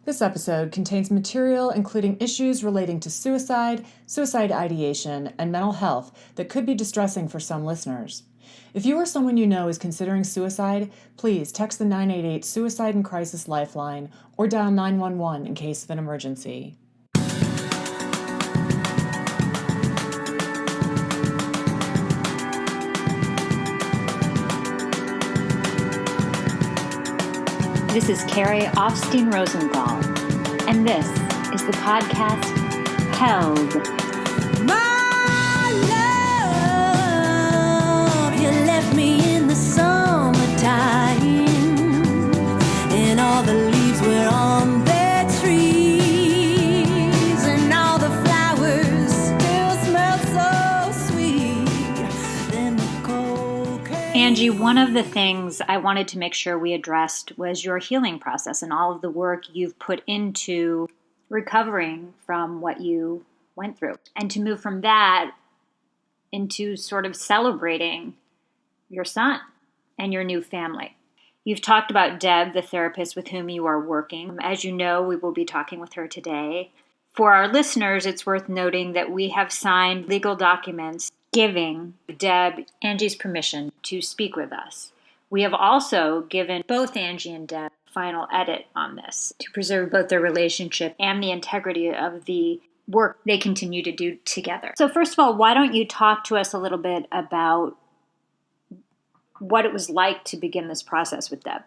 This episode contains material including issues relating to suicide, suicide ideation, and mental health that could be distressing for some listeners. If you or someone you know is considering suicide, please text the 988 Suicide and Crisis Lifeline or dial 911 in case of an emergency. This is Carrie Offstein Rosenthal, and this is the podcast Held. My love, you left me in the summertime, and all the leaves were on their trees, and all the flowers still smelled so sweet. Then the cold came. Angie, one of the things I wanted to make sure we addressed was your healing process and all of the work you've put into recovering from what you went through, and to move from that into sort of celebrating your son and your new family. You've talked about Deb, the therapist with whom you are working. As you know, we will be talking with her today. For our listeners, it's worth noting that we have signed legal documents giving Deb Angie's permission to speak with us. We have also given both Angie and Deb final edit on this to preserve both their relationship and the integrity of the work they continue to do together. So first of all, why don't you talk to us a little bit about what it was like to begin this process with Deb?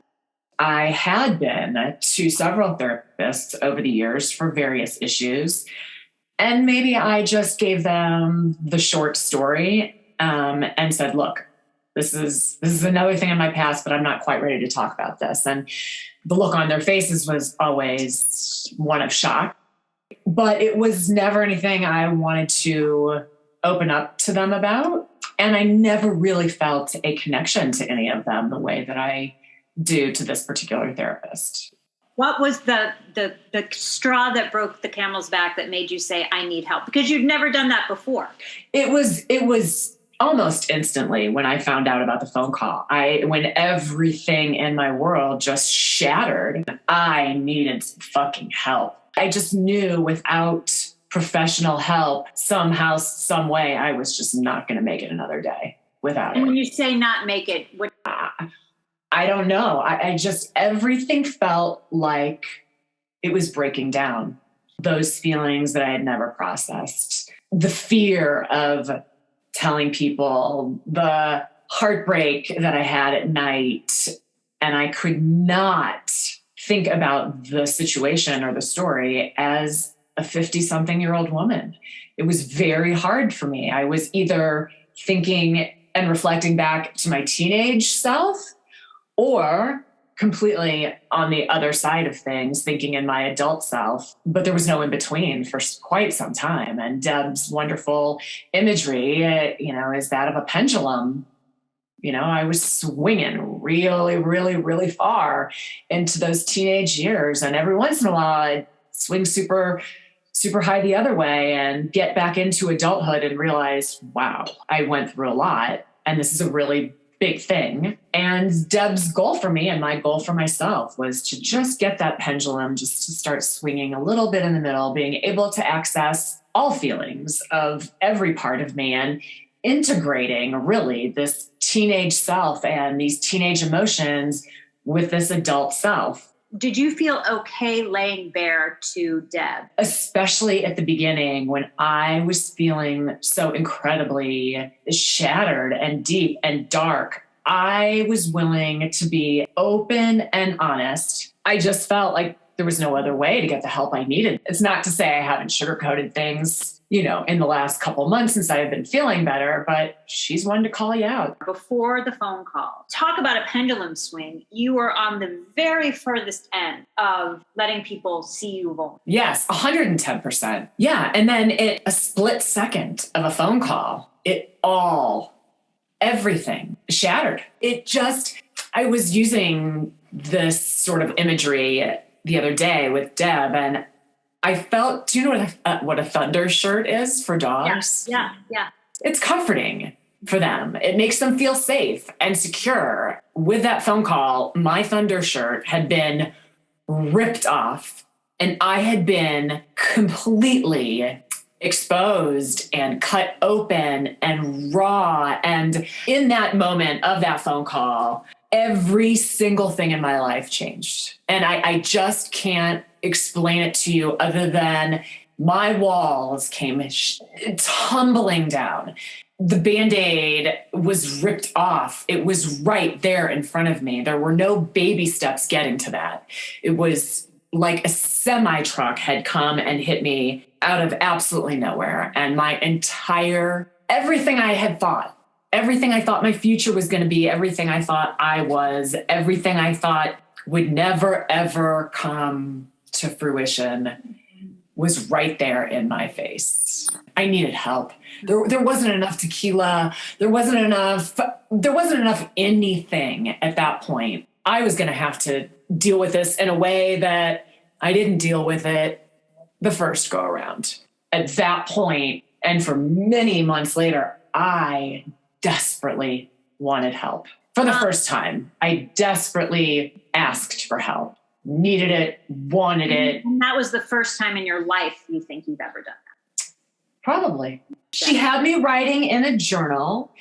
I had been to several therapists over the years for various issues, and maybe I just gave them the short story and said, look, this is another thing in my past, but I'm not quite ready to talk about this. And the look on their faces was always one of shock, but it was never anything I wanted to open up to them about. And I never really felt a connection to any of them the way that I do to this particular therapist. What was the straw that broke the camel's back that made you say, I need help? Because you'd never done that before. It was almost instantly when I found out about the phone call. When everything in my world just shattered, I needed some fucking help. I just knew without professional help, somehow, some way, I was just not going to make it another day without it. And when you say not make it, what? I don't know. I just, everything felt like it was breaking down. Those feelings that I had never processed. The fear of telling people, the heartbreak that I had at night, and I could not think about the situation or the story as a 50-something-year-old woman. It was very hard for me. I was either thinking and reflecting back to my teenage self, or completely on the other side of things, thinking in my adult self. But there was no in between for quite some time. And Deb's wonderful imagery, is that of a pendulum. I was swinging really, really, really far into those teenage years. And every once in a while, I'd swing super, super high the other way and get back into adulthood and realize, wow, I went through a lot. And this is a really big thing. And Deb's goal for me and my goal for myself was to just get that pendulum, just to start swinging a little bit in the middle, being able to access all feelings of every part of me and integrating really this teenage self and these teenage emotions with this adult self. Did you feel okay laying bare to Deb? Especially at the beginning when I was feeling so incredibly shattered and deep and dark. I was willing to be open and honest. I just felt like there was no other way to get the help I needed. It's not to say I haven't sugarcoated things, in the last couple months since I've been feeling better, but she's one to call you out. Before the phone call, talk about a pendulum swing. You were on the very furthest end of letting people see you vulnerable. Yes, 110%. Yeah. And then a split second of a phone call, everything shattered. I was using this sort of imagery the other day with Deb, and I felt, do you know what a Thundershirt is for dogs? Yeah. It's comforting for them. It makes them feel safe and secure. With that phone call, my Thundershirt had been ripped off And I had been completely exposed and cut open and raw. And in that moment of that phone call, every single thing in my life changed. And I just can't explain it to you other than my walls came tumbling down. The Band-Aid was ripped off. It was right there in front of me. There were no baby steps getting to that. It was like a semi-truck had come and hit me out of absolutely nowhere. And everything I thought my future was going to be, everything I thought I was, everything I thought would never, ever come to fruition was right there in my face. I needed help. There wasn't enough tequila. There wasn't enough anything at that point. I was going to have to deal with this in a way that I didn't deal with it the first go around. At that point, and for many months later, I desperately wanted help. For the first time, I desperately asked for help, needed it, wanted it. And that was the first time in your life you think you've ever done that? Probably. She had me writing in a journal.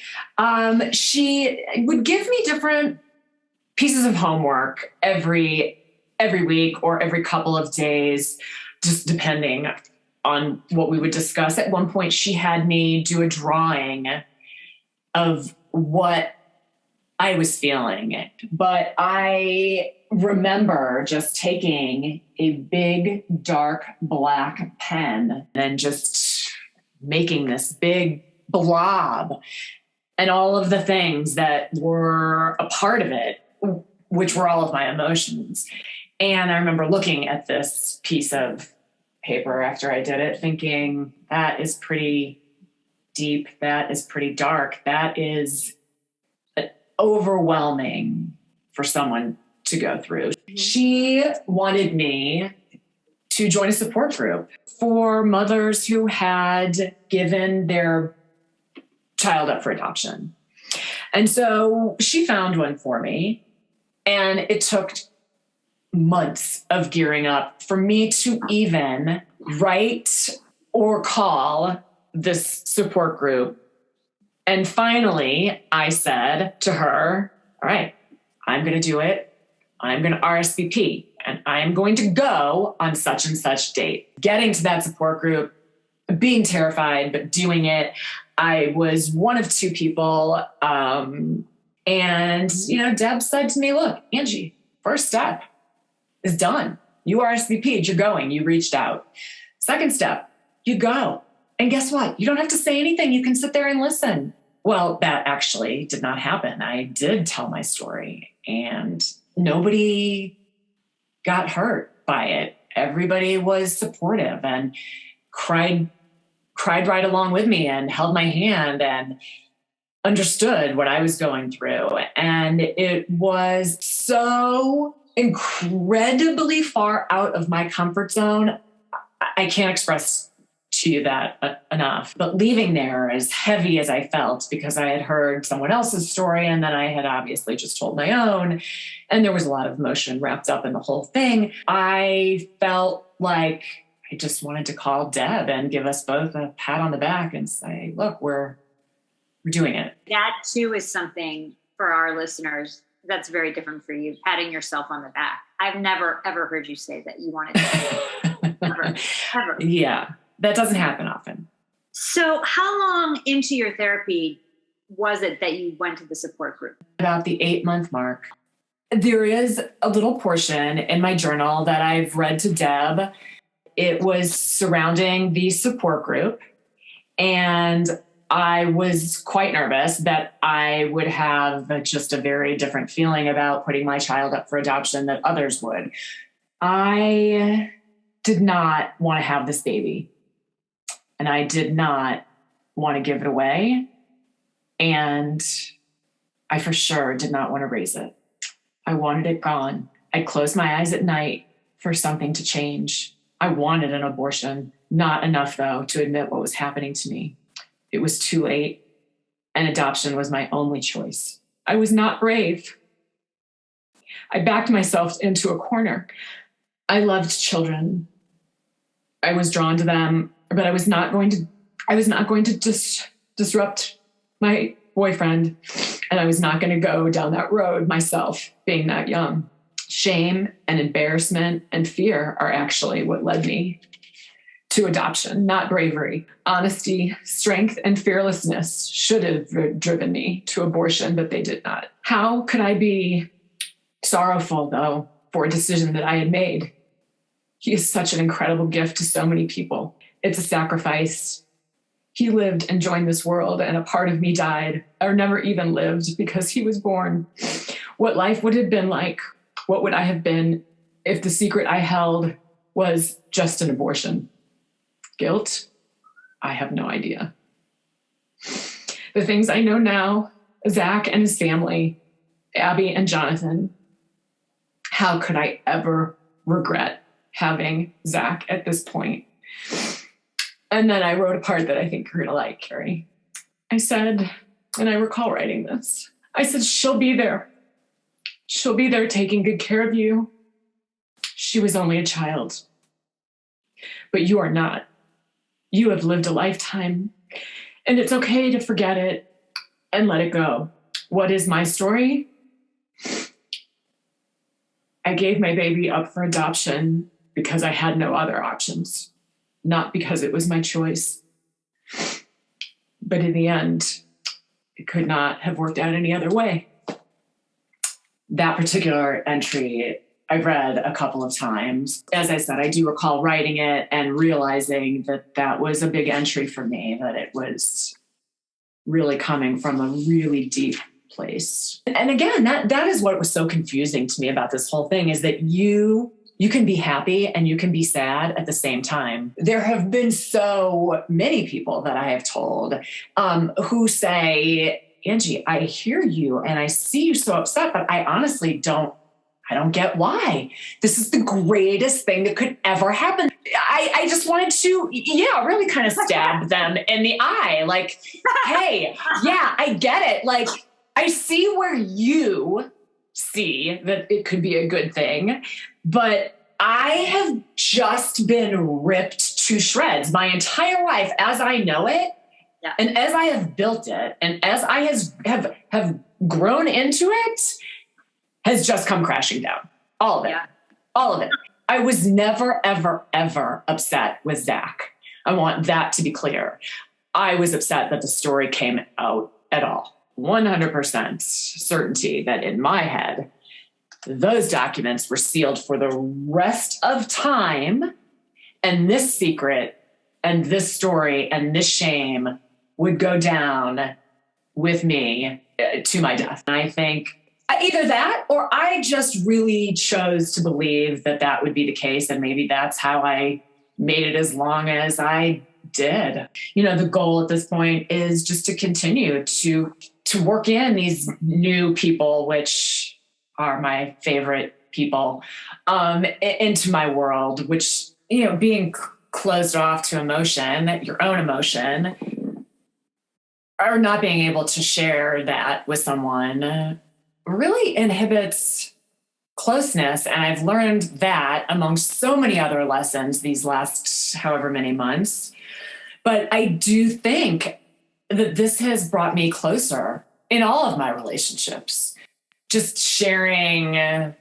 She would give me different pieces of homework every week or every couple of days, just depending on what we would discuss. At one point, she had me do a drawing of what I was feeling. But I remember just taking a big, dark, black pen and just making this big blob and all of the things that were a part of it, which were all of my emotions. And I remember looking at this piece of paper after I did it, thinking, that is pretty deep. That is pretty dark. That is overwhelming for someone to go through. She wanted me to join a support group for mothers who had given their child up for adoption. And so she found one for me, and it took months of gearing up for me to even write or call this support group. And finally, I said to her, all right, I'm going to do it. I'm going to RSVP, and I'm going to go on such and such date. Getting to that support group, being terrified, but doing it. I was one of two people. And, Deb said to me, look, Angie, first step is done. You RSVP'd, you're going, you reached out. Second step, you go. And guess what? You don't have to say anything. You can sit there and listen. Well, that actually did not happen. I did tell my story, and nobody got hurt by it. Everybody was supportive and cried right along with me and held my hand and understood what I was going through. And it was so incredibly far out of my comfort zone. I can't express to you that enough. But leaving there, as heavy as I felt, because I had heard someone else's story and then I had obviously just told my own, and there was a lot of emotion wrapped up in the whole thing, I felt like I just wanted to call Deb and give us both a pat on the back and say, look, we're doing it. That too is something for our listeners that's very different for you, patting yourself on the back. I've never, ever heard you say that you wanted to. Ever. Yeah, that doesn't happen often. So how long into your therapy was it that you went to the support group? About the 8-month mark. There is a little portion in my journal that I've read to Deb. It was surrounding the support group, and I was quite nervous that I would have just a very different feeling about putting my child up for adoption that others would. I did not want to have this baby, and I did not want to give it away, and I for sure did not want to raise it. I wanted it gone. I closed my eyes at night for something to change. I wanted an abortion, not enough, though, to admit what was happening to me. It was too late, and adoption was my only choice. I was not brave. I backed myself into a corner. I loved children. I was drawn to them, but I was not going to disrupt my boyfriend. And I was not going to go down that road myself, being that young. Shame and embarrassment and fear are actually what led me to adoption, not bravery. Honesty, strength, and fearlessness should have driven me to abortion, but they did not. How could I be sorrowful, though, for a decision that I had made? He is such an incredible gift to so many people. It's a sacrifice. He lived and joined this world, and a part of me died, or never even lived, because he was born. What life would have been like, what would I have been if the secret I held was just an abortion? Guilt? I have no idea. The things I know now, Zach and his family, Abby and Jonathan, how could I ever regret having Zach at this point? And then I wrote a part that I think you're going to like, Carrie. I said, and I recall writing this, I said, she'll be there. She'll be there taking good care of you. She was only a child. But you are not. You have lived a lifetime, and it's okay to forget it and let it go. What is my story? I gave my baby up for adoption because I had no other options, not because it was my choice. But in the end, it could not have worked out any other way. That particular entry I've read a couple of times. As I said, I do recall writing it and realizing that that was a big entry for me, that it was really coming from a really deep place. And again, that is what was so confusing to me about this whole thing, is that you can be happy and you can be sad at the same time. There have been so many people that I have told who say, Angie, I hear you and I see you so upset, but I honestly don't get why. This is the greatest thing that could ever happen. I just wanted to, really kind of stab them in the eye. Like, hey, yeah, I get it. Like, I see where you see that it could be a good thing, but I have just been ripped to shreds my entire life as I know it. Yeah. And as I have built it, and as I have grown into it, has just come crashing down. All of it. Yeah. All of it. I was never, ever, ever upset with Zach. I want that to be clear. I was upset that the story came out at all. 100% certainty that in my head, those documents were sealed for the rest of time. And this secret and this story and this shame would go down with me to my death. And I think either that, or I just really chose to believe that that would be the case. And maybe that's how I made it as long as I did. You know, the goal at this point is just to continue to work in these new people, which are my favorite people, into my world, which, you know, being closed off to emotion, your own emotion, or not being able to share that with someone really inhibits closeness. And I've learned that amongst so many other lessons these last however many months. But I do think that this has brought me closer in all of my relationships, just sharing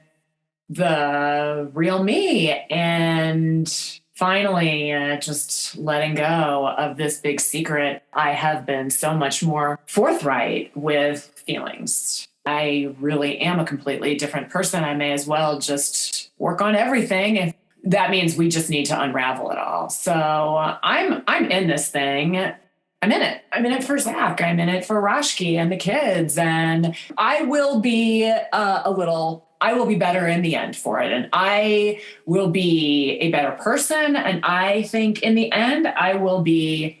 the real me and finally just letting go of this big secret. I have been so much more forthright with feelings. I really am a completely different person. I may as well just work on everything. If that means we just need to unravel it all. So I'm in this thing. I'm in it. I'm in it for Zach. I'm in it for Rashki and the kids. And I will be I will be better in the end for it. And I will be a better person. And I think in the end, I will be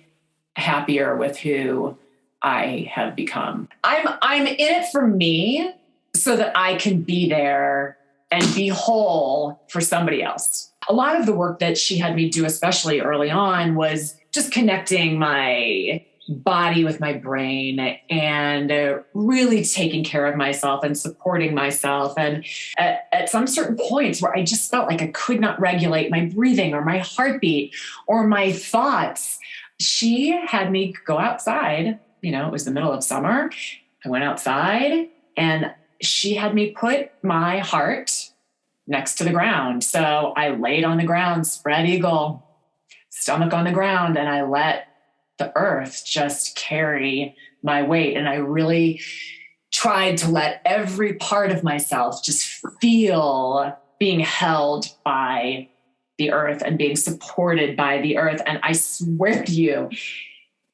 happier with who I have become. I'm in it for me so that I can be there and be whole for somebody else. A lot of the work that she had me do, especially early on, was just connecting my body with my brain, and really taking care of myself and supporting myself. And at some certain points where I just felt like I could not regulate my breathing or my heartbeat or my thoughts, she had me go outside. It was the middle of summer. I went outside and she had me put my heart next to the ground. So I laid on the ground, spread eagle, stomach on the ground, and I let the earth just carry my weight. And I really tried to let every part of myself just feel being held by the earth and being supported by the earth. And I swear to you,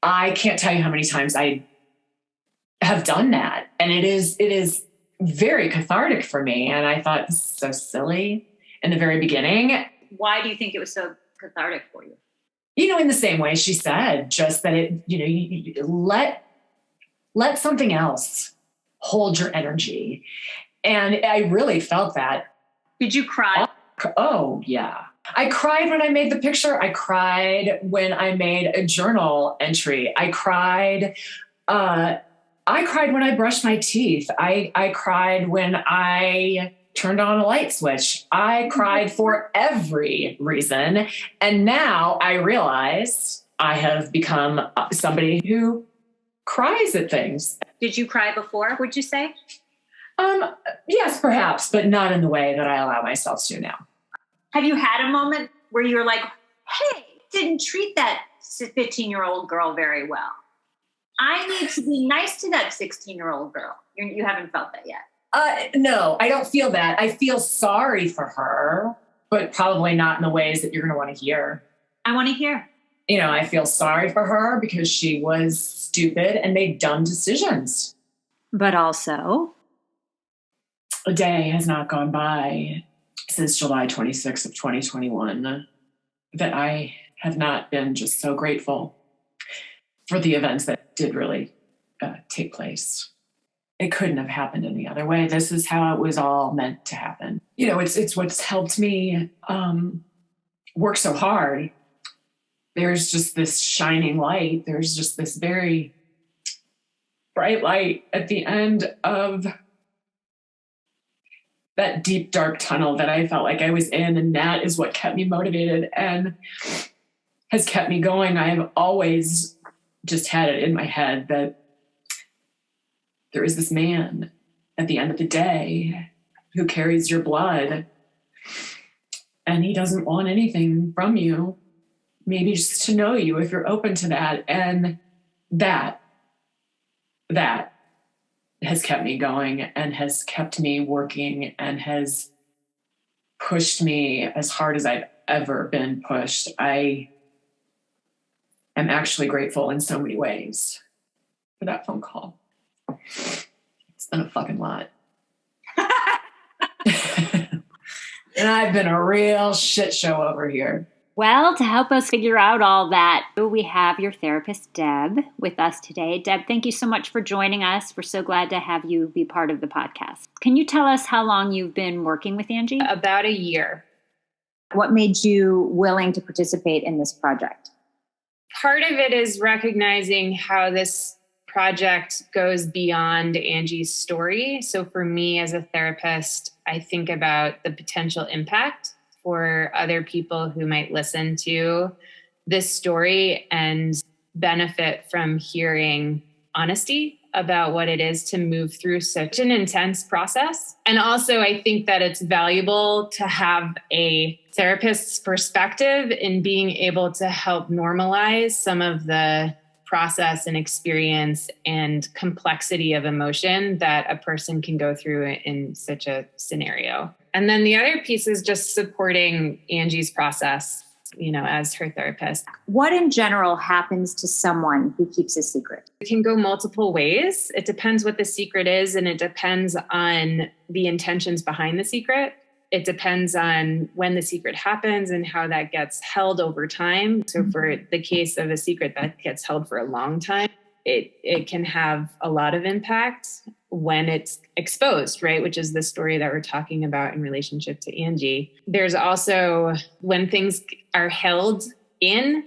I can't tell you how many times I have done that. And it is very cathartic for me. And I thought, this is so silly in the very beginning. Why do you think it was so cathartic for you? In the same way she said, just that you let something else hold your energy. And I really felt that. Did you cry? Oh, yeah. I cried when I made the picture. I cried when I made a journal entry. I cried when I brushed my teeth. I cried when I turned on a light switch. I cried for every reason. And now I realize I have become somebody who cries at things. Did you cry before, would you say? Yes, perhaps, but not in the way that I allow myself to now. Have you had a moment where you were like, hey, didn't treat that 15-year-old girl very well? I need to be nice to that 16-year-old girl. You haven't felt that yet. No, I don't feel that. I feel sorry for her, but probably not in the ways that you're going to want to hear. I want to hear. I feel sorry for her because she was stupid and made dumb decisions. But also, a day has not gone by since July 26th of 2021 that I have not been just so grateful for the events that did really take place. It couldn't have happened any other way. This is how it was all meant to happen. It's what's helped me work so hard. There's just this shining light. There's just this very bright light at the end of that deep, dark tunnel that I felt like I was in. And that is what kept me motivated and has kept me going. I have always just had it in my head that there is this man at the end of the day who carries your blood and he doesn't want anything from you, maybe just to know you if you're open to that. And that has kept me going and has kept me working and has pushed me as hard as I've ever been pushed. I am actually grateful in so many ways for that phone call. It's been a fucking lot. And I've been a real shit show over here. Well, to help us figure out all that, we have your therapist, Deb, with us today. Deb, thank you so much for joining us. We're so glad to have you be part of the podcast. Can you tell us how long you've been working with Angie? About a year. What made you willing to participate in this project? Part of it is recognizing how this project goes beyond Angie's story. So for me as a therapist, I think about the potential impact for other people who might listen to this story and benefit from hearing honesty about what it is to move through such an intense process. And also, I think that it's valuable to have a therapist's perspective in being able to help normalize some of the process and experience and complexity of emotion that a person can go through in such a scenario. And then the other piece is just supporting Angie's process, as her therapist. What in general happens to someone who keeps a secret? It can go multiple ways. It depends what the secret is, and it depends on the intentions behind the secret. It depends on when the secret happens and how that gets held over time. So for the case of a secret that gets held for a long time, it can have a lot of impact when it's exposed, right? Which is the story that we're talking about in relationship to Angie. There's also when things are held in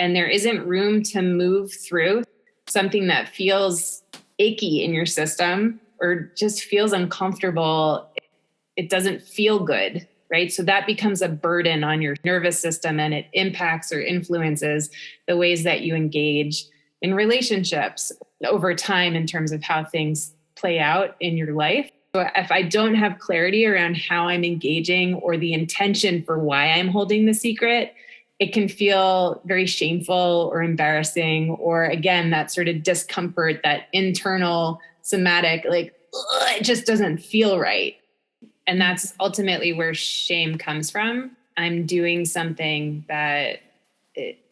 and there isn't room to move through something that feels achy in your system or just feels uncomfortable, it doesn't feel good, right? So that becomes a burden on your nervous system, and it impacts or influences the ways that you engage in relationships over time in terms of how things play out in your life. So if I don't have clarity around how I'm engaging or the intention for why I'm holding the secret, it can feel very shameful or embarrassing, or again, that sort of discomfort, that internal somatic, like, it just doesn't feel right. And that's ultimately where shame comes from. I'm doing something that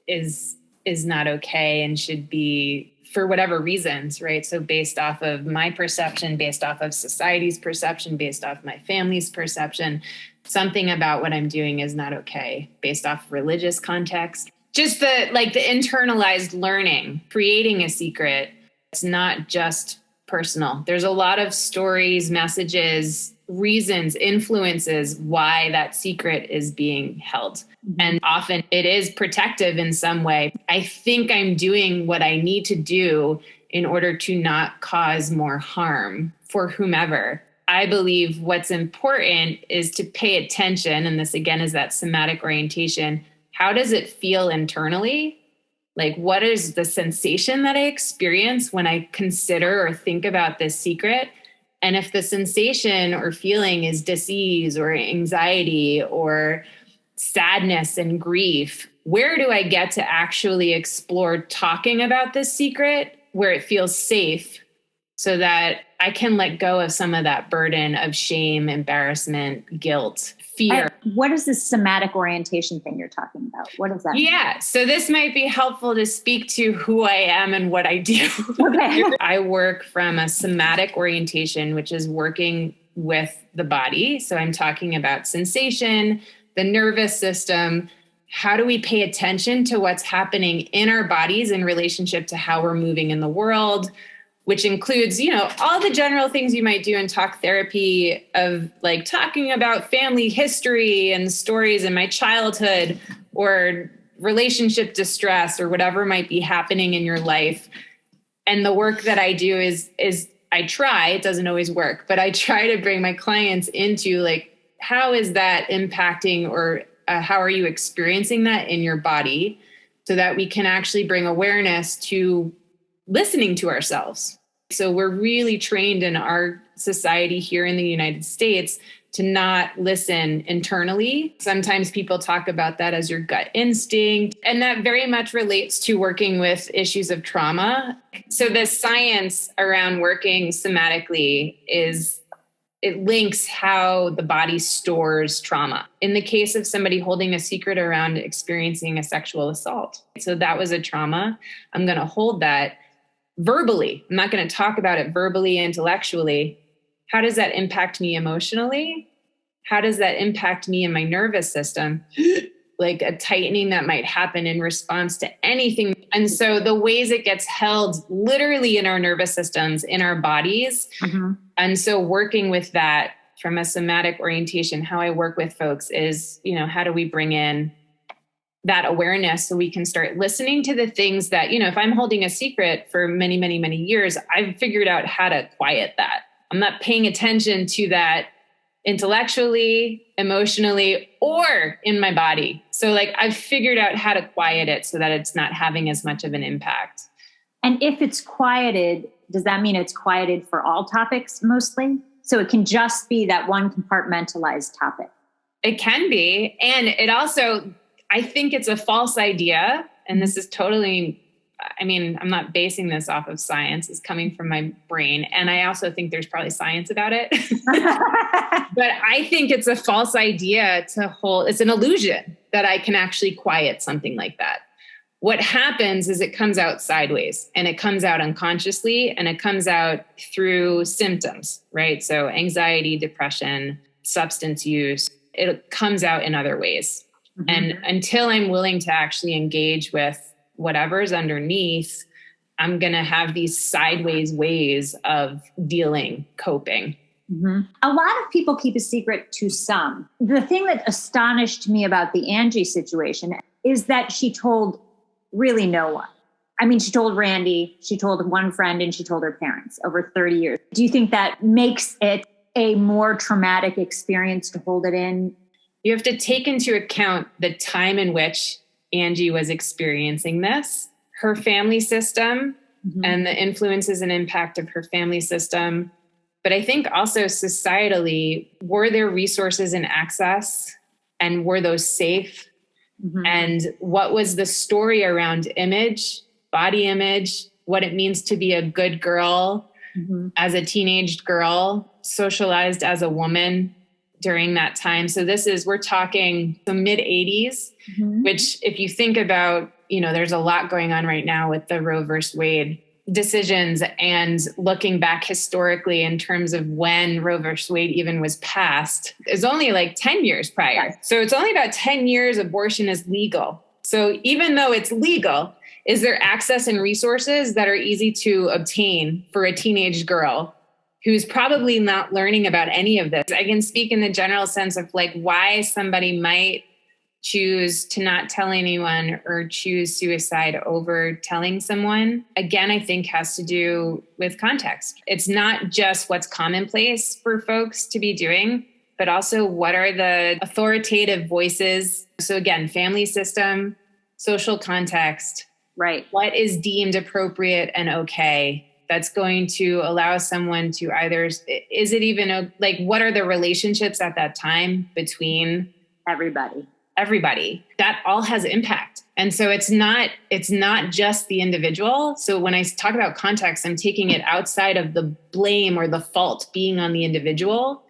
is not okay and should be for whatever reasons, right? So based off of my perception, based off of society's perception, based off my family's perception, something about what I'm doing is not okay based off religious context. Just the internalized learning, creating a secret. It's not just personal. There's a lot of stories, messages, reasons, influences why that secret is being held. And often it is protective in some way. I think I'm doing what I need to do in order to not cause more harm for whomever. I believe what's important is to pay attention. And this again is that somatic orientation. How does it feel internally? Like, what is the sensation that I experience when I consider or think about this secret? And if the sensation or feeling is dis-ease or anxiety or sadness and grief, where do I get to actually explore talking about this secret where it feels safe so that I can let go of some of that burden of shame, embarrassment, guilt, fear? What is this somatic orientation thing you're talking about? What is that? Yeah. So this might be helpful to speak to who I am and what I do. Okay. I work from a somatic orientation, which is working with the body. So I'm talking about sensation, the nervous system. How do we pay attention to what's happening in our bodies in relationship to how we're moving in the world, which includes, all the general things you might do in talk therapy of like talking about family history and stories in my childhood or relationship distress or whatever might be happening in your life. And the work that I do is I try, it doesn't always work, but I try to bring my clients into like, how is that impacting or how are you experiencing that in your body so that we can actually bring awareness to listening to ourselves. So we're really trained in our society here in the United States to not listen internally. Sometimes people talk about that as your gut instinct, and that very much relates to working with issues of trauma. So the science around working somatically it links how the body stores trauma. In the case of somebody holding a secret around experiencing a sexual assault. So that was a trauma. I'm going to hold that verbally. I'm not going to talk about it verbally, intellectually. How does that impact me emotionally? How does that impact me in my nervous system? Like a tightening that might happen in response to anything. And so the ways it gets held literally in our nervous systems, in our bodies. Mm-hmm. And so working with that from a somatic orientation, how I work with folks is, how do we bring in that awareness so we can start listening to the things that, if I'm holding a secret for many, many, many years, I've figured out how to quiet that. I'm not paying attention to that intellectually, emotionally, or in my body. So like I've figured out how to quiet it so that it's not having as much of an impact. And if it's quieted, does that mean it's quieted for all topics mostly? So it can just be that one compartmentalized topic. It can be. And it also, I think it's a false idea. And this is totally, I'm not basing this off of science. It's coming from my brain. And I also think there's probably science about it. But I think it's a false idea it's an illusion that I can actually quiet something like that. What happens is it comes out sideways and it comes out unconsciously and it comes out through symptoms, right? So anxiety, depression, substance use, it comes out in other ways. Mm-hmm. And until I'm willing to actually engage with whatever's underneath, I'm going to have these sideways ways of coping. Mm-hmm. A lot of people keep a secret to some. The thing that astonished me about the Angie situation is that she told really no one. I mean, she told Randy, she told one friend, and she told her parents over 30 years. Do you think that makes it a more traumatic experience to hold it in? You have to take into account the time in which Angie was experiencing this, her family system, and the influences and impact of her family system. But I think also societally, were there resources and access, and were those safe? And what was the story around image, body image, what it means to be a good girl as a teenage girl, socialized as a woman during that time? So we're talking the mid 80s, which if you think about, there's a lot going on right now with the Roe versus Wade decisions, and looking back historically in terms of when Roe versus Wade even was passed is only like 10 years prior. So it's only about 10 years abortion is legal. So even though it's legal, is there access and resources that are easy to obtain for a teenage girl who's probably not learning about any of this? I can speak in the general sense of like why somebody might choose to not tell anyone or choose suicide over telling someone. Again, I think has to do with context. It's not just what's commonplace for folks to be doing, but also what are the authoritative voices. So again, family system, social context, right? What is deemed appropriate and okay that's going to allow someone to either, is it even what are the relationships at that time between everybody? That all has impact. And so it's not just the individual. So when I talk about context, I'm taking it outside of the blame or the fault being on the individual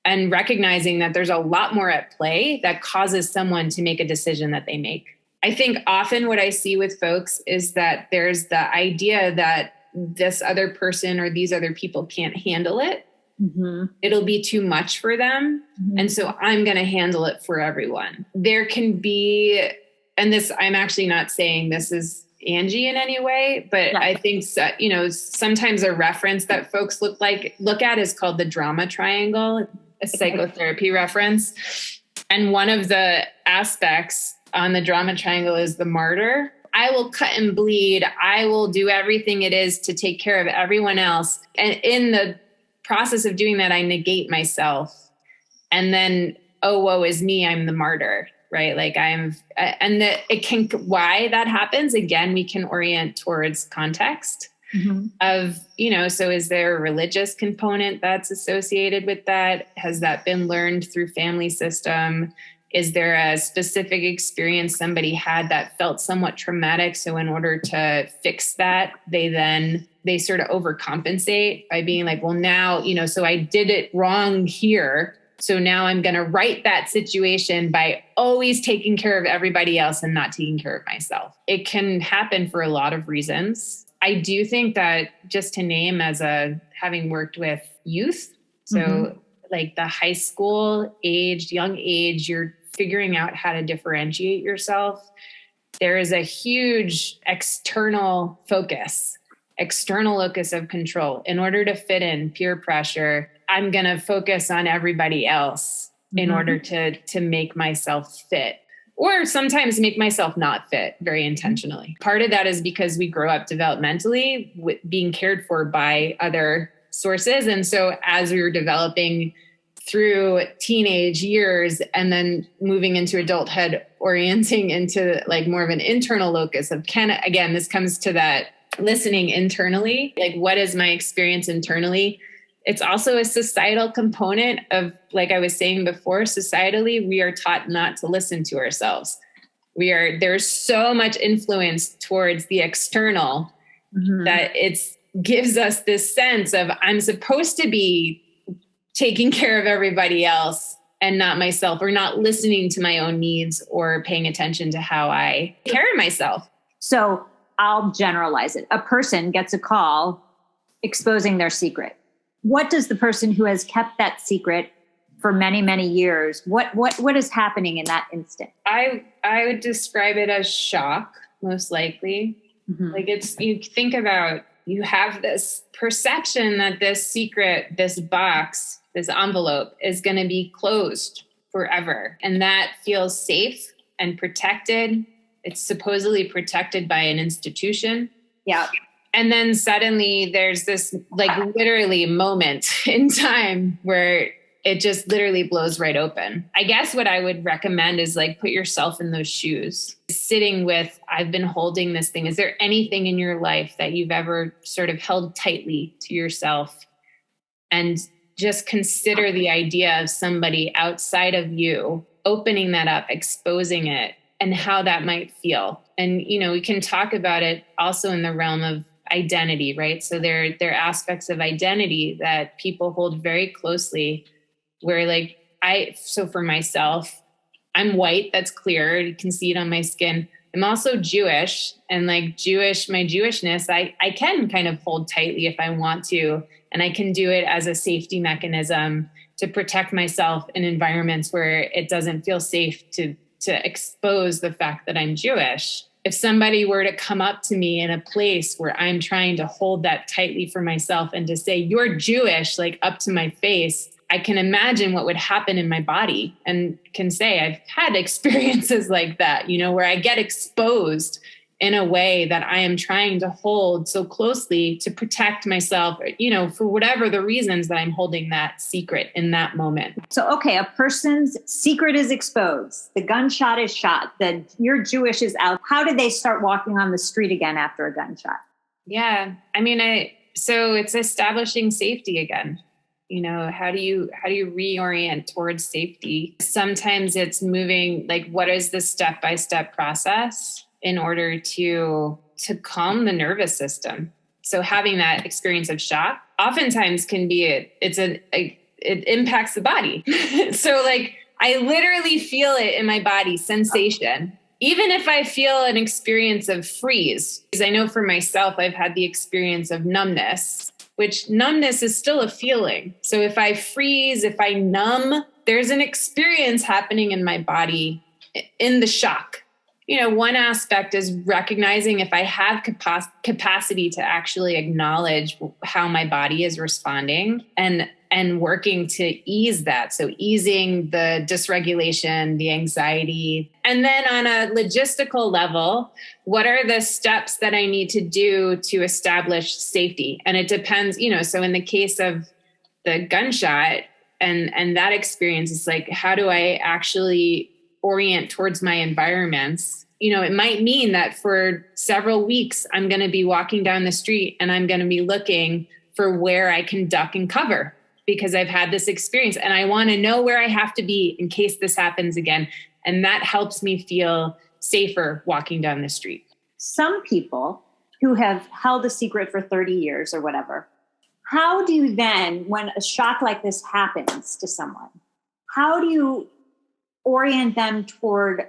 and recognizing that there's a lot more at play that causes someone to make a decision that they make. I think often what I see with folks is that there's the idea that this other person or these other people can't handle it. It'll be too much for them. And so I'm going to handle it for everyone. There can be, and this, I'm actually not saying this is Angie in any way, but I think, sometimes a reference that folks look at is called the drama triangle, a psychotherapy reference. And one of the aspects on the drama triangle is the martyr. I will cut and bleed. I will do everything it is to take care of everyone else. And in the process of doing that, I negate myself. And then, oh, woe is me, I'm the martyr, right? Why that happens, again, we can orient towards context of, so is there a religious component that's associated with that? Has that been learned through family system? Is there a specific experience somebody had that felt somewhat traumatic? So in order to fix that, they sort of overcompensate by being like, well, now, so I did it wrong here. So now I'm going to right that situation by always taking care of everybody else and not taking care of myself. It can happen for a lot of reasons. I do think that just to name having worked with youth, so like the high school age, young age, you're figuring out how to differentiate yourself. There is a huge external locus of control. In order to fit in peer pressure, I'm going to focus on everybody else in order to make myself fit, or sometimes make myself not fit very intentionally. Part of that is because we grow up developmentally with being cared for by other sources. And so as we were developing through teenage years and then moving into adulthood, orienting into like more of an internal locus of again, this comes to that listening internally, like what is my experience internally? It's also a societal component of, like I was saying before, societally, we are taught not to listen to ourselves. There's so much influence towards the external that gives us this sense of I'm supposed to be taking care of everybody else and not myself, or not listening to my own needs or paying attention to how I care of myself. So I'll generalize it. A person gets a call exposing their secret. What does the person who has kept that secret for many, many years, what is happening in that instant? I would describe it as shock, most likely. Like you think about, you have this perception that this secret, this box, this envelope is going to be closed forever. And that feels safe and protected It's supposedly protected by an institution. Yeah. And then suddenly there's this like literally moment in time where it just literally blows right open. I guess what I would recommend is like put yourself in those shoes, sitting with, I've been holding this thing. Is there anything in your life that you've ever sort of held tightly to yourself? And just consider the idea of somebody outside of you opening that up, exposing it, and how that might feel. And, you know, we can talk about it also in the realm of identity, right? So there are aspects of identity that people hold very closely where like so for myself, I'm white, that's clear. You can see it on my skin. I'm also Jewish, and like my Jewishness, I can kind of hold tightly if I want to, and I can do it as a safety mechanism to protect myself in environments where it doesn't feel safe to expose the fact that I'm Jewish. If somebody were to come up to me in a place where I'm trying to hold that tightly for myself and to say, you're Jewish, like up to my face, I can imagine what would happen in my body, and can say I've had experiences like that, you know, where I get exposed in a way that I am trying to hold so closely to protect myself, you know, for whatever the reasons that I'm holding that secret in that moment. So, okay, a person's secret is exposed. The gunshot is shot. You're Jewish is out. How did they start walking on the street again after a gunshot? Yeah. I mean, so it's establishing safety again. You know, how do you reorient towards safety? Sometimes it's moving, like, what is the step-by-step process in order to calm the nervous system? So having that experience of shock oftentimes can be it impacts the body. So like I literally feel it in my body, sensation. Even if I feel an experience of freeze, because I know for myself, I've had the experience of numbness, which numbness is still a feeling. So if I freeze, if I numb, there's an experience happening in my body in the shock. You know, one aspect is recognizing if I have capacity to actually acknowledge how my body is responding and working to ease that. So easing the dysregulation, the anxiety. And then on a logistical level, what are the steps that I need to do to establish safety? And it depends, you know, so in the case of the gunshot and that experience, it's like, how do I actually orient towards my environments? You know, it might mean that for several weeks, I'm going to be walking down the street and I'm going to be looking for where I can duck and cover because I've had this experience and I want to know where I have to be in case this happens again. And that helps me feel safer walking down the street. Some people who have held a secret for 30 years or whatever, how do you then, when a shock like this happens to someone, how do you orient them toward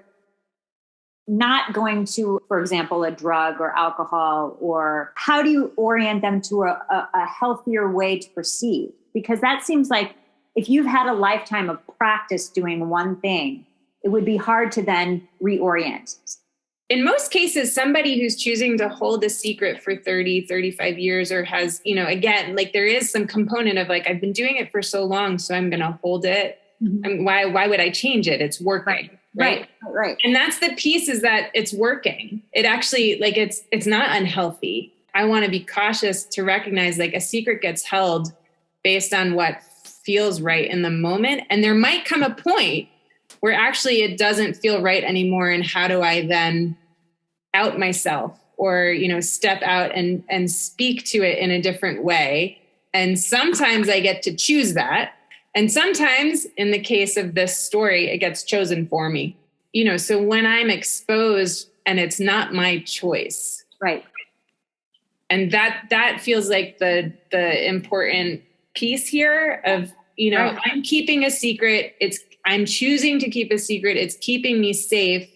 not going to, for example, a drug or alcohol, or how do you orient them to a healthier way to proceed? Because that seems like if you've had a lifetime of practice doing one thing, it would be hard to then reorient. In most cases, somebody who's choosing to hold a secret for 30, 35 years or has, you know, again, like there is some component of like, I've been doing it for so long, so I'm going to hold it. Mm-hmm. I mean, why would I change it? It's working. Right. And that's the piece, is that it's working. It actually, like, it's not unhealthy. I want to be cautious to recognize like a secret gets held based on what feels right in the moment. And there might come a point where actually it doesn't feel right anymore. And how do I then out myself or, you know, step out and speak to it in a different way? And sometimes I get to choose that. And sometimes in the case of this story, it gets chosen for me, you know, so when I'm exposed and it's not my choice. Right. And that feels like the important piece here of, you know, right. I'm keeping a secret. I'm choosing to keep a secret. It's keeping me safe,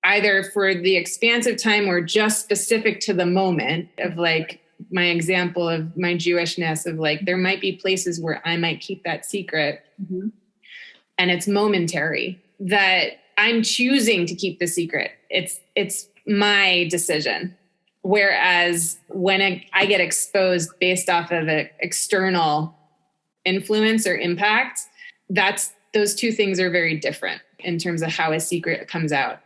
either for the expansive time or just specific to the moment of like, my example of my Jewishness of like, there might be places where I might keep that secret mm-hmm. and it's momentary that I'm choosing to keep the secret. It's my decision. Whereas when I get exposed based off of an external influence or impact, those two things are very different in terms of how a secret comes out.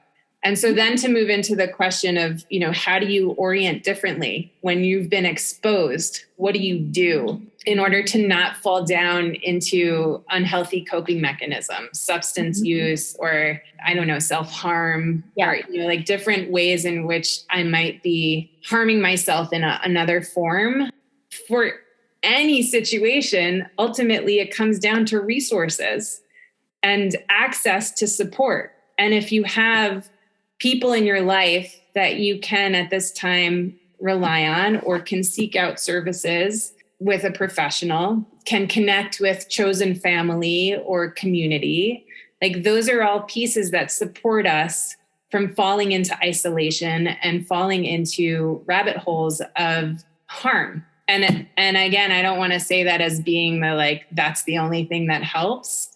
And so then to move into the question of, how do you orient differently when you've been exposed? What do you do in order to not fall down into unhealthy coping mechanisms, substance use, or self-harm, or, like different ways in which I might be harming myself in another form? For any situation, ultimately it comes down to resources and access to support. And if you have people in your life that you can at this time rely on, or can seek out services with a professional, can connect with chosen family or community, like those are all pieces that support us from falling into isolation and falling into rabbit holes of harm. And again, I don't want to say that as being that's the only thing that helps.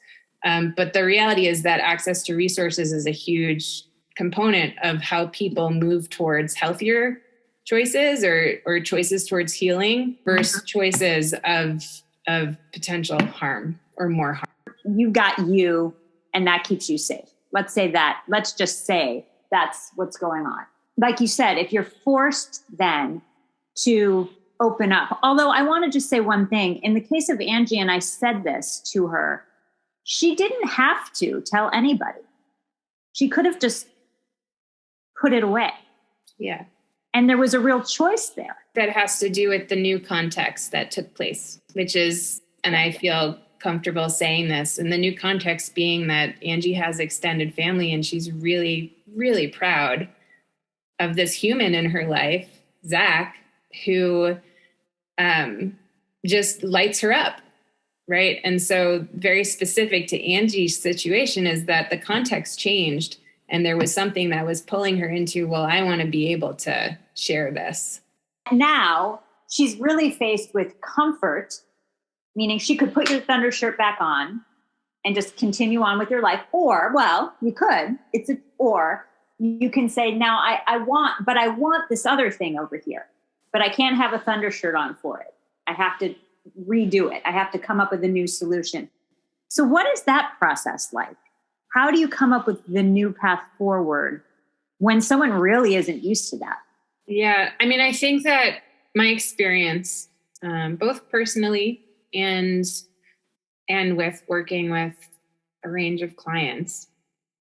But the reality is that access to resources is a huge component of how people move towards healthier choices or choices towards healing versus choices of potential harm or more harm. You got you, and that keeps you safe. Let's say that. Let's just say that's what's going on. Like you said, if you're forced then to open up, although I want to just say one thing. In the case of Angie, and I said this to her, she didn't have to tell anybody. She could have just put it away. Yeah. And there was a real choice there. That has to do with the new context that took place, which is, and I feel comfortable saying this, and the new context being that Angie has extended family and she's really, really proud of this human in her life, Zach, who just lights her up. Right. And so very specific to Angie's situation is that the context changed and there was something that was pulling her into, well, I want to be able to share this. Now she's really faced with comfort, meaning she could put your Thundershirt back on and just continue on with your life. Or, well, you could, or you can say, now I want this other thing over here, but I can't have a Thundershirt on for it. I have to redo it. I have to come up with a new solution. So what is that process like? How do you come up with the new path forward when someone really isn't used to that? Yeah. I mean, I think that my experience, both personally and with working with a range of clients,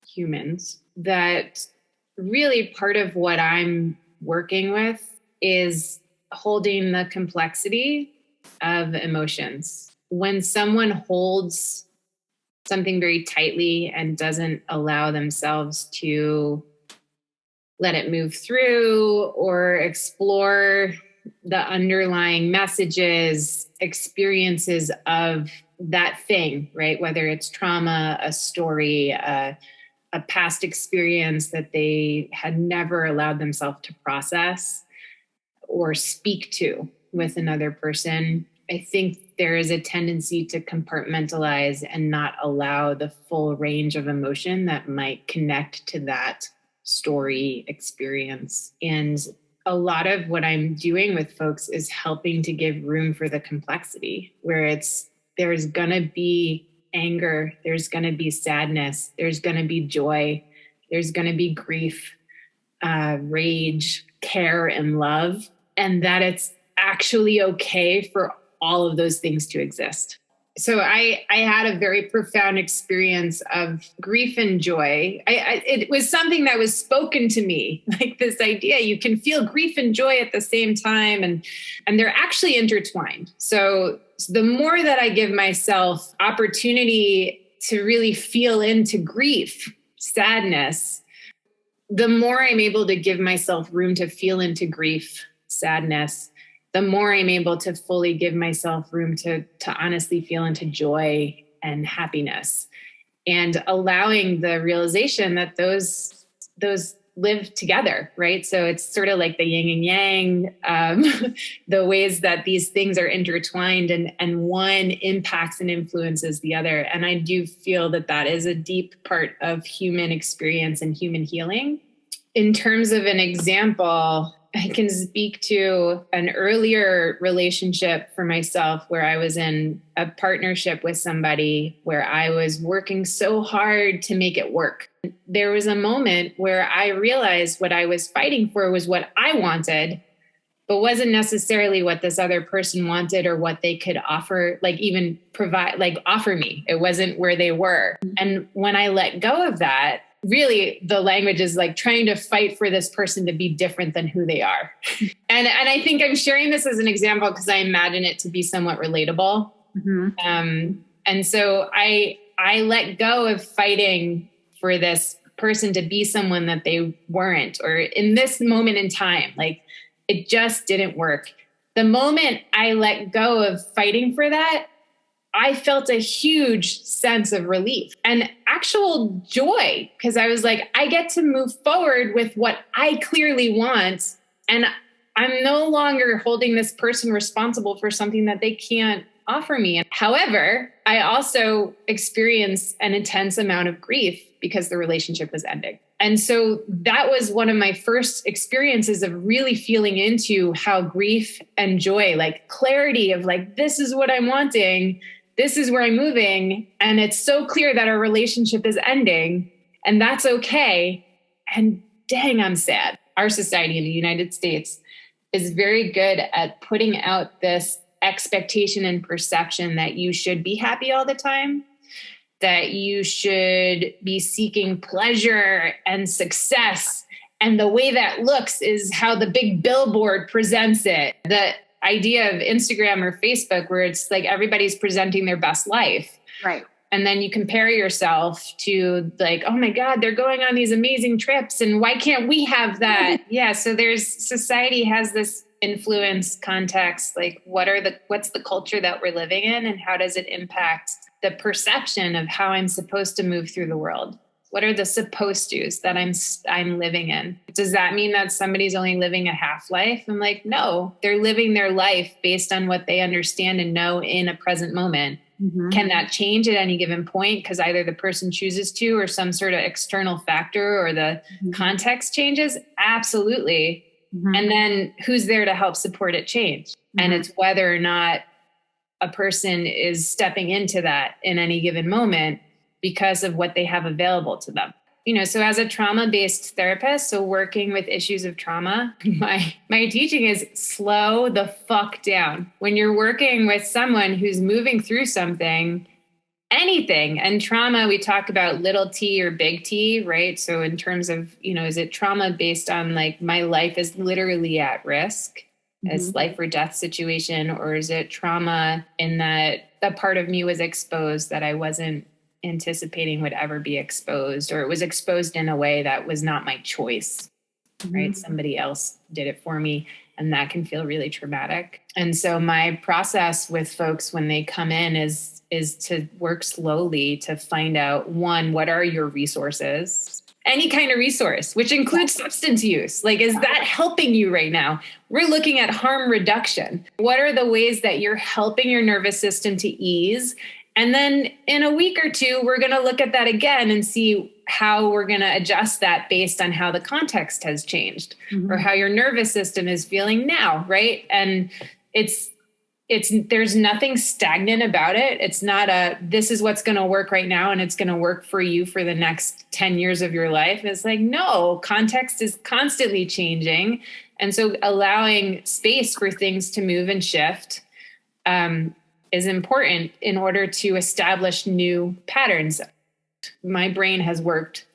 humans, that really part of what I'm working with is holding the complexity of emotions. When someone holds something very tightly and doesn't allow themselves to let it move through or explore the underlying messages, experiences of that thing, right? Whether it's trauma, a story, a past experience that they had never allowed themselves to process or speak to with another person, I think there is a tendency to compartmentalize and not allow the full range of emotion that might connect to that story experience. And a lot of what I'm doing with folks is helping to give room for the complexity, where there's going to be anger, there's going to be sadness, there's going to be joy, there's going to be grief, rage, care, and love, and that it's actually okay for all of those things to exist. So I had a very profound experience of grief and joy. It was something that was spoken to me, like this idea, you can feel grief and joy at the same time, and they're actually intertwined. So the more that I give myself opportunity to really feel into grief, sadness, the more I'm able to give myself room to feel into grief, sadness, the more I'm able to fully give myself room to honestly feel into joy and happiness, and allowing the realization that those live together, right? So it's sort of like the yin and yang, the ways that these things are intertwined and one impacts and influences the other. And I do feel that is a deep part of human experience and human healing. In terms of an example, I can speak to an earlier relationship for myself where I was in a partnership with somebody where I was working so hard to make it work. There was a moment where I realized what I was fighting for was what I wanted, but wasn't necessarily what this other person wanted or what they could offer, like even provide, like offer me. It wasn't where they were. And when I let go of that, really the language is like trying to fight for this person to be different than who they are. And I think I'm sharing this as an example because I imagine it to be somewhat relatable. And so I let go of fighting for this person to be someone that they weren't, or in this moment in time, like it just didn't work. The moment I let go of fighting for that, I felt a huge sense of relief and actual joy, because I was like, I get to move forward with what I clearly want. And I'm no longer holding this person responsible for something that they can't offer me. However, I also experienced an intense amount of grief because the relationship was ending. And so that was one of my first experiences of really feeling into how grief and joy, like clarity of like, this is what I'm wanting. This is where I'm moving. And it's so clear that our relationship is ending, and that's okay. And dang, I'm sad. Our society in the United States is very good at putting out this expectation and perception that you should be happy all the time, that you should be seeking pleasure and success. And the way that looks is how the big billboard presents it. The idea of Instagram or Facebook, where it's like everybody's presenting their best life. Right. And then you compare yourself to like, oh my God, they're going on these amazing trips. And why can't we have that? Yeah. So society has this influence context, like what's the culture that we're living in, and how does it impact the perception of how I'm supposed to move through the world? What are the supposed to's that I'm living in? Does that mean that somebody's only living a half life? I'm like, no, they're living their life based on what they understand and know in a present moment. Mm-hmm. Can that change at any given point? Because either the person chooses to, or some sort of external factor, or the context changes? Absolutely. Mm-hmm. And then who's there to help support it change? Mm-hmm. And it's whether or not a person is stepping into that in any given moment because of what they have available to them. So as a trauma-based therapist, so working with issues of trauma, my teaching is slow the fuck down. When you're working with someone who's moving through something, anything, and trauma, we talk about little t or big T, right? So in terms of, is it trauma based on like my life is literally at risk, as life or death situation, or is it trauma in that a part of me was exposed that I wasn't anticipating would ever be exposed, or it was exposed in a way that was not my choice, right? Somebody else did it for me, and that can feel really traumatic. And so my process with folks when they come in is to work slowly to find out, one, what are your resources? Any kind of resource, which includes substance use. Like, is that helping you right now? We're looking at harm reduction. What are the ways that you're helping your nervous system to ease? And then in a week or two, we're going to look at that again and see how we're going to adjust that based on how the context has changed, or how your nervous system is feeling now, right? And there's nothing stagnant about it. It's not this is what's going to work right now, and it's going to work for you for the next 10 years of your life. It's like, no, context is constantly changing. And so allowing space for things to move and shift, is important in order to establish new patterns. My brain has worked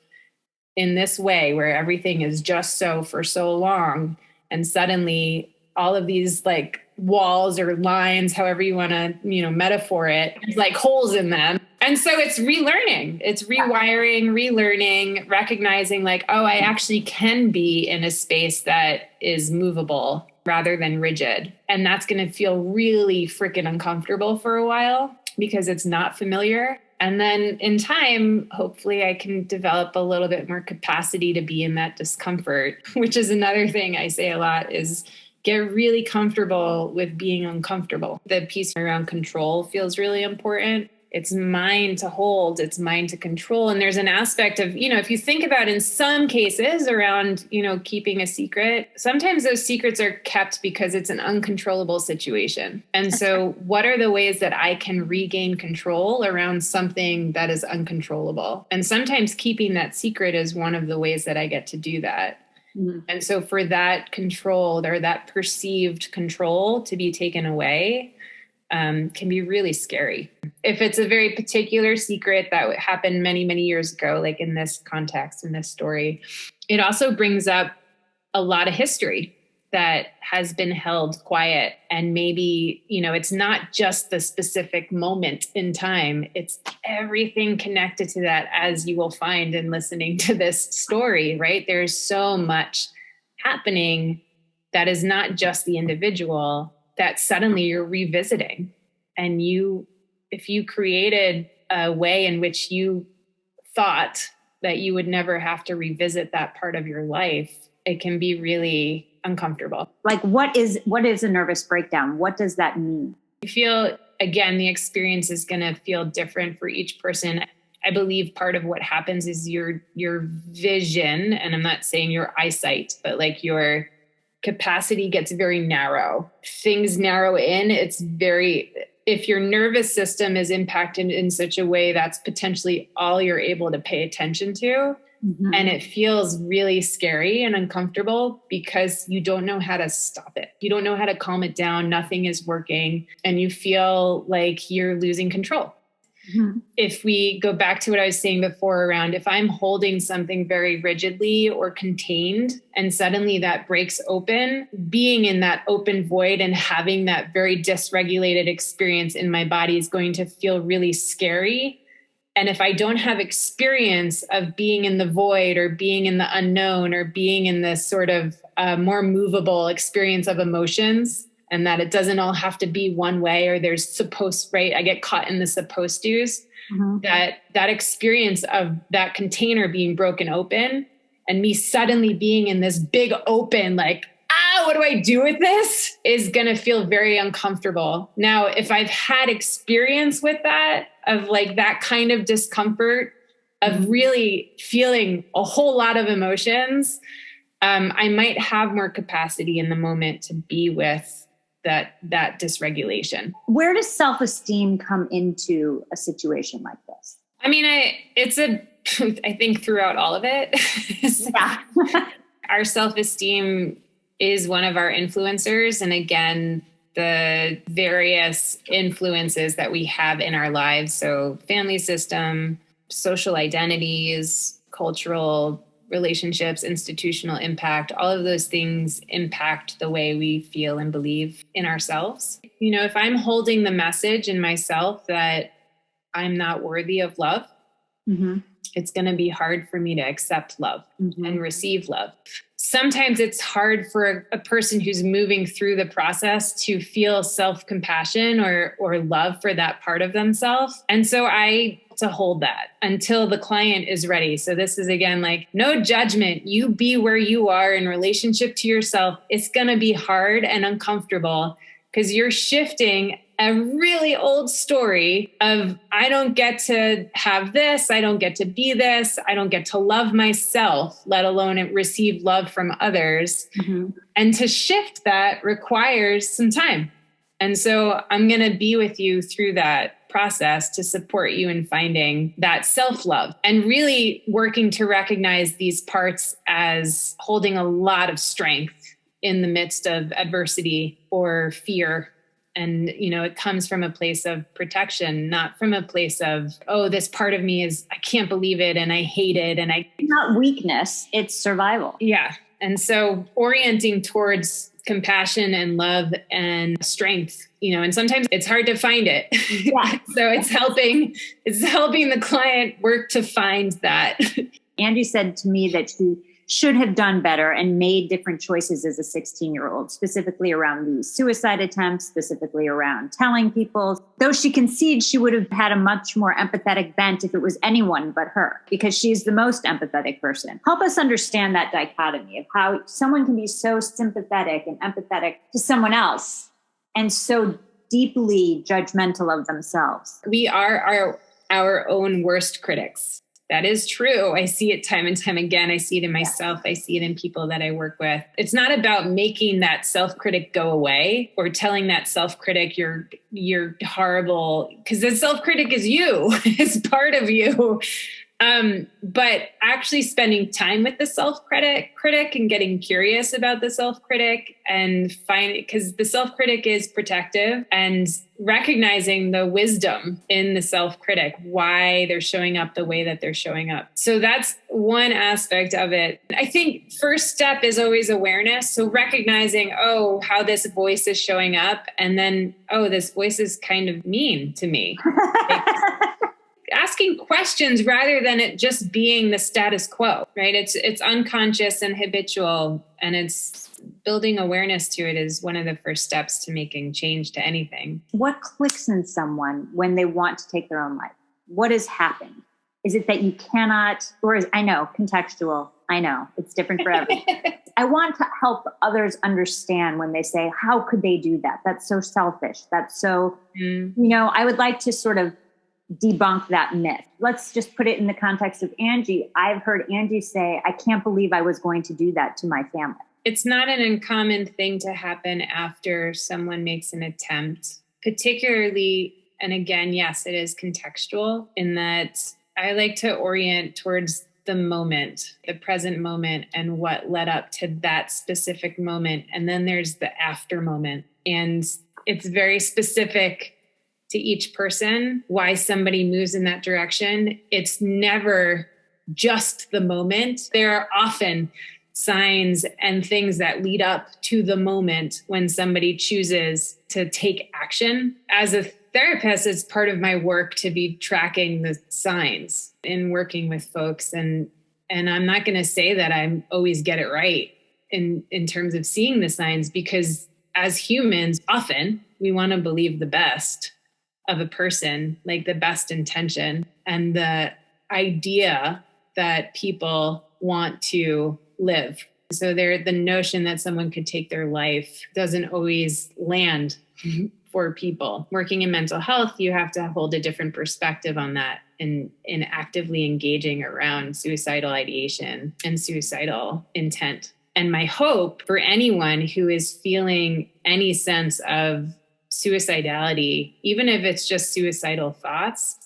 in this way where everything is just so for so long. And suddenly all of these like walls or lines, however you want to, metaphor it, there's like holes in them. And so it's relearning, it's rewiring, relearning, recognizing like, oh, I actually can be in a space that is movable rather than rigid. And that's going to feel really freaking uncomfortable for a while because it's not familiar. And then in time, hopefully I can develop a little bit more capacity to be in that discomfort, which is another thing I say a lot is get really comfortable with being uncomfortable. The piece around control feels really important. It's mine to hold. It's mine to control. And there's an aspect of, if you think about in some cases around, keeping a secret, sometimes those secrets are kept because it's an uncontrollable situation. And so what are the ways that I can regain control around something that is uncontrollable? And sometimes keeping that secret is one of the ways that I get to do that. Mm-hmm. And so for that control or that perceived control to be taken away, can be really scary. If it's a very particular secret that happened many, many years ago, like in this context, in this story, it also brings up a lot of history that has been held quiet. And maybe, it's not just the specific moment in time, it's everything connected to that, as you will find in listening to this story, right? There's so much happening that is not just the individual, that suddenly you're revisiting. And if you created a way in which you thought that you would never have to revisit that part of your life, it can be really uncomfortable. Like, what is a nervous breakdown? What does that mean? You feel, again, the experience is going to feel different for each person. I believe part of what happens is your vision, and I'm not saying your eyesight, but like your capacity gets very narrow. Things narrow in. If your nervous system is impacted in such a way, that's potentially all you're able to pay attention to. Mm-hmm. And it feels really scary and uncomfortable because you don't know how to stop it. You don't know how to calm it down. Nothing is working. And you feel like you're losing control. Mm-hmm. If we go back to what I was saying before around, if I'm holding something very rigidly or contained and suddenly that breaks open, being in that open void and having that very dysregulated experience in my body is going to feel really scary. And if I don't have experience of being in the void or being in the unknown or being in this sort of more movable experience of emotions, and that it doesn't all have to be one way, or there's right? I get caught in the supposed to's. Mm-hmm. That experience of that container being broken open and me suddenly being in this big open, like, what do I do with this, is going to feel very uncomfortable. Now, if I've had experience with that, of like that kind of discomfort, of really feeling a whole lot of emotions, I might have more capacity in the moment to be with that dysregulation. Where does self-esteem come into a situation like this? I mean, I think throughout all of it. Yeah. Our self-esteem is one of our influencers. And again, the various influences that we have in our lives. So family system, social identities, cultural relationships, institutional impact, all of those things impact the way we feel and believe in ourselves. If I'm holding the message in myself that I'm not worthy of love, mm-hmm. it's going to be hard for me to accept love mm-hmm. and receive love. Sometimes it's hard for a person who's moving through the process to feel self-compassion or love for that part of themselves. And so to hold that until the client is ready. So this is, again, like, no judgment. You be where you are in relationship to yourself. It's going to be hard and uncomfortable because you're shifting a really old story of, I don't get to have this. I don't get to be this. I don't get to love myself, let alone receive love from others. Mm-hmm. And to shift that requires some time. And so I'm going to be with you through that process to support you in finding that self-love and really working to recognize these parts as holding a lot of strength in the midst of adversity or fear. And, it comes from a place of protection, not from a place of, this part of me I can't believe it and I hate it. And it's not weakness, it's survival. Yeah. And so orienting towards compassion and love and strength, and sometimes it's hard to find it. Yeah. So it's helping the client work to find that. Angie said to me that she should have done better and made different choices as a 16-year-old, specifically around the suicide attempts, specifically around telling people. Though she concedes she would have had a much more empathetic bent if it was anyone but her, because she's the most empathetic person. Help us understand that dichotomy of how someone can be so sympathetic and empathetic to someone else and so deeply judgmental of themselves. We are our own worst critics. That is true. I see it time and time again. I see it in myself. I see it in people that I work with. It's not about making that self-critic go away or telling that self-critic you're horrible, because the self-critic is you. It's part of you. But actually spending time with the self-critic and getting curious about the self-critic and because the self-critic is protective, and recognizing the wisdom in the self-critic, why they're showing up the way that they're showing up. So that's one aspect of it. I think first step is always awareness. So recognizing, how this voice is showing up. And then, this voice is kind of mean to me. Asking questions rather than it just being the status quo, right? It's unconscious and habitual, and it's building awareness to it is one of the first steps to making change to anything. What clicks in someone when they want to take their own life? What has happened? Is it that you cannot, I know, contextual, I know, it's different for everyone. I want to help others understand when they say, how could they do that? That's so selfish. That's so, I would like to sort of debunk that myth. Let's just put it in the context of Angie. I've heard Angie say, I can't believe I was going to do that to my family. It's not an uncommon thing to happen after someone makes an attempt, particularly, and again, yes, it is contextual in that I like to orient towards the moment, the present moment, and what led up to that specific moment. And then there's the after moment. And it's very specific to each person why somebody moves in that direction. It's never just the moment. There are often signs and things that lead up to the moment when somebody chooses to take action. As a therapist, it's part of my work to be tracking the signs in working with folks. And I'm not going to say that I always get it right in terms of seeing the signs, because as humans, often we want to believe the best of a person, like the best intention and the idea that people want to live. So the notion that someone could take their life doesn't always land for people. Working in mental health, you have to hold a different perspective on that in actively engaging around suicidal ideation and suicidal intent. And my hope for anyone who is feeling any sense of suicidality, even if it's just suicidal thoughts,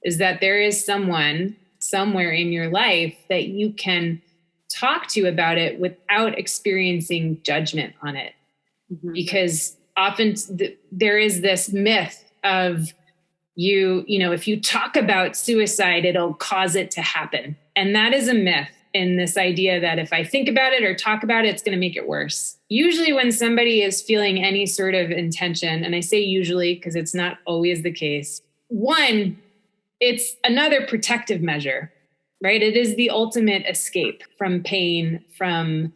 is that there is someone somewhere in your life that you can talk to about it without experiencing judgment on it. Mm-hmm. Because often there is this myth of if you talk about suicide, it'll cause it to happen. And that is a myth. In this idea that if I think about it or talk about it, it's going to make it worse. Usually when somebody is feeling any sort of intention, and I say usually because it's not always the case, one, it's another protective measure, right? It is the ultimate escape from pain, from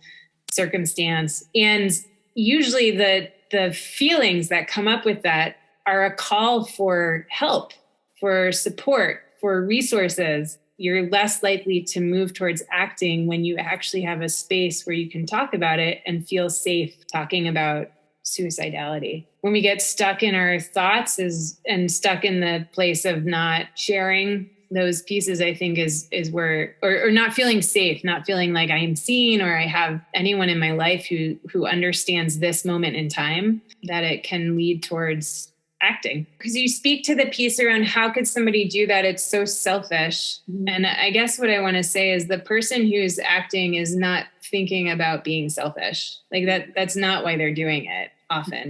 circumstance. And usually the feelings that come up with that are a call for help, for support, for resources. You're less likely to move towards acting when you actually have a space where you can talk about it and feel safe talking about suicidality. When we get stuck in our thoughts and stuck in the place of not sharing those pieces, I think is where, or not feeling safe, not feeling like I am seen or I have anyone in my life who understands this moment in time, that it can lead towards acting. Because you speak to the piece around how could somebody do that? It's so selfish. Mm-hmm. And I guess what I want to say is the person who's acting is not thinking about being selfish. Like that's not why they're doing it often.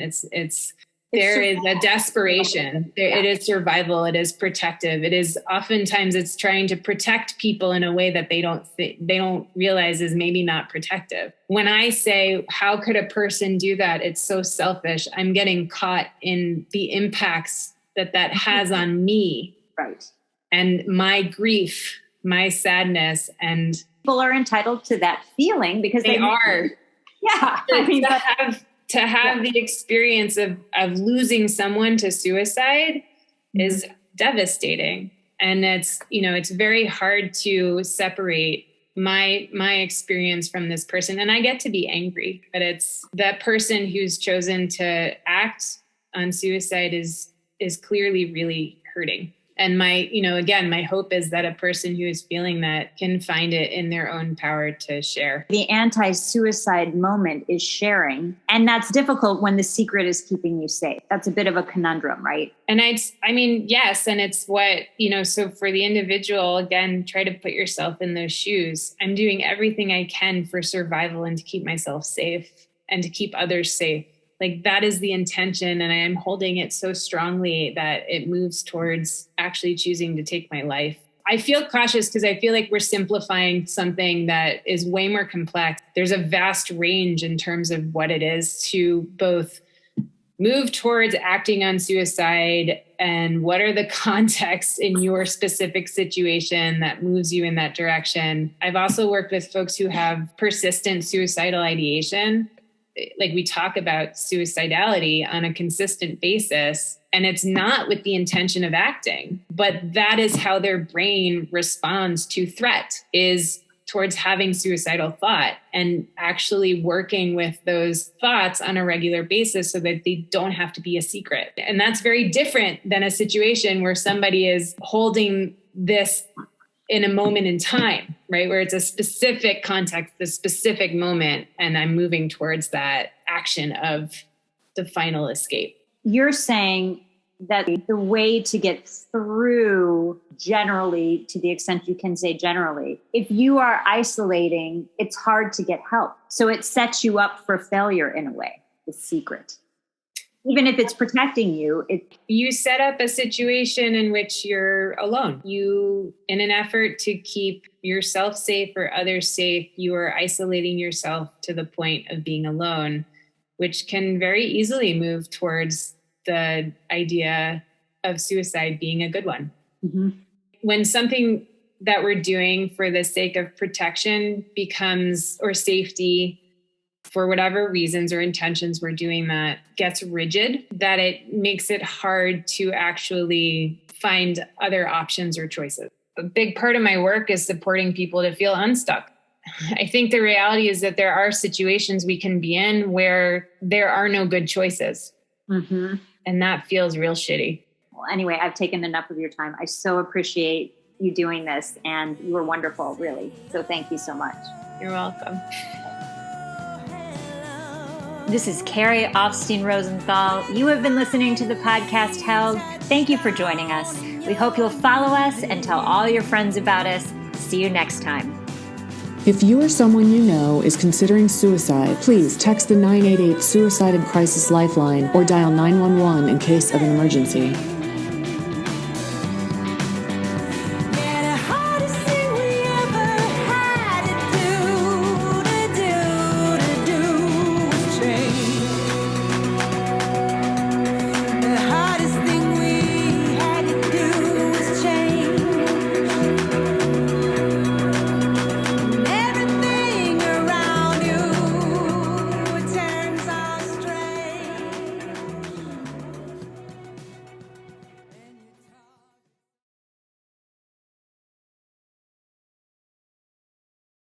There is a desperation. It is survival. It is protective. It is oftentimes it's trying to protect people in a way that they don't realize is maybe not protective. When I say, how could a person do that? It's so selfish. I'm getting caught in the impacts that has on me. Right. And my grief, my sadness, and people are entitled to that feeling because they are. Yeah. To have the experience of losing someone to suicide is devastating. And it's very hard to separate my experience from this person. And I get to be angry, but it's that person who's chosen to act on suicide is clearly really hurting. And my hope is that a person who is feeling that can find it in their own power to share. The anti-suicide moment is sharing. And that's difficult when the secret is keeping you safe. That's a bit of a conundrum, right? And yes. And it's what, so for the individual, again, try to put yourself in those shoes. I'm doing everything I can for survival and to keep myself safe and to keep others safe. Like that is the intention. And I am holding it so strongly that it moves towards actually choosing to take my life. I feel cautious because I feel like we're simplifying something that is way more complex. There's a vast range in terms of what it is to both move towards acting on suicide and what are the contexts in your specific situation that moves you in that direction. I've also worked with folks who have persistent suicidal ideation. Like we talk about suicidality on a consistent basis, and it's not with the intention of acting, but that is how their brain responds to threat, is towards having suicidal thought and actually working with those thoughts on a regular basis so that they don't have to be a secret. And that's very different than a situation where somebody is holding this in a moment in time, right? Where it's a specific context, a specific moment, and I'm moving towards that action of the final escape. You're saying that the way to get through generally, to the extent you can say generally, if you are isolating, it's hard to get help. So it sets you up for failure in a way, the secret. Even if it's protecting you, you set up a situation in which you're alone. You, in an effort to keep yourself safe or others safe, you are isolating yourself to the point of being alone, which can very easily move towards the idea of suicide being a good one. Mm-hmm. When something that we're doing for the sake of protection becomes, or safety, for whatever reasons or intentions we're doing that, gets rigid, that it makes it hard to actually find other options or choices. A big part of my work is supporting people to feel unstuck. I think the reality is that there are situations we can be in where there are no good choices. Mm-hmm. And that feels real shitty. Well, anyway, I've taken enough of your time. I so appreciate you doing this, and you were wonderful, really. So thank you so much. You're welcome. This is Carrie Offstein Rosenthal. You have been listening to the podcast Held. Thank you for joining us. We hope you'll follow us and tell all your friends about us. See you next time. If you or someone you know is considering suicide, please text the 988 Suicide and Crisis Lifeline or dial 911 in case of an emergency.